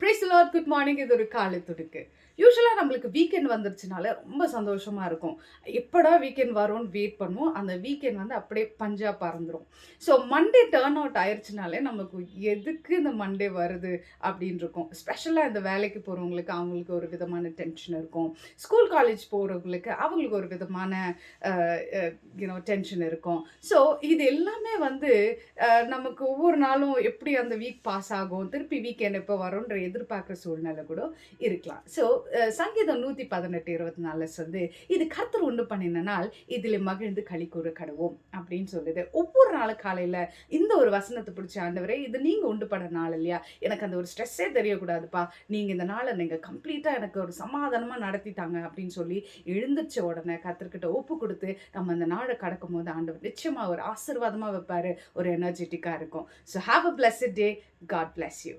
Praise the Lord. Good morning. இது ஒரு காலை துடுக்கு. யூசுவலாக நம்மளுக்கு வீக்கெண்ட் வந்துருச்சுனாலே ரொம்ப சந்தோஷமாக இருக்கும். எப்படா வீக்கெண்ட் வரும்னு வெயிட் பண்ணுவோம். அந்த வீக்கெண்ட் வந்து அப்படியே பஞ்சா பறந்துடும். ஸோ மண்டே டர்ன் அவுட் ஆயிடுச்சுனாலே நமக்கு எதுக்கு இந்த மண்டே வருது அப்படின்னு இருக்கும். ஸ்பெஷலாக இந்த வேலைக்கு போகிறவங்களுக்கு அவங்களுக்கு ஒரு விதமான டென்ஷன் இருக்கும். ஸ்கூல் காலேஜ் போகிறவங்களுக்கு அவங்களுக்கு ஒரு விதமான டென்ஷன் இருக்கும். ஸோ இது எல்லாமே வந்து நமக்கு ஒவ்வொரு நாளும் எப்படி அந்த வீக் பாஸ் ஆகும், திருப்பி வீக்கெண்ட் எப்போ வரும்ன்ற எதிர்பார்க்குற சூழ்நிலை கூட இருக்கலாம். ஸோ சங்கீதம் 118:24 வந்து இது கர்த்தர் உண்டு பண்ணின நாள், இதில் மகிழ்ந்து களி கூற கடவோம் அப்படின்னு சொல்லுது. ஒவ்வொரு நாளும் காலையில் இந்த ஒரு வசனத்தை பிடிச்ச ஆண்டவரே, இது நீங்கள் உண்டு பண்ண நாள் இல்லையா, எனக்கு அந்த ஒரு ஸ்ட்ரெஸ்ஸே தெரியக்கூடாதுப்பா, நீங்கள் இந்த நாளை நீங்கள் கம்ப்ளீட்டாக எனக்கு ஒரு சமாதானமாக நடத்திட்டாங்க அப்படின்னு சொல்லி எழுந்திரிச்ச உடனே கர்த்தர்கிட்ட ஒப்பு கொடுத்து நம்ம அந்த நாளை கடக்கும் போது ஆண்டவர் நிச்சயமாக ஒரு ஆசீர்வாதமாக வைப்பார், ஒரு எனர்ஜெட்டிக்காக இருக்கும். So have a blessed day. God bless you.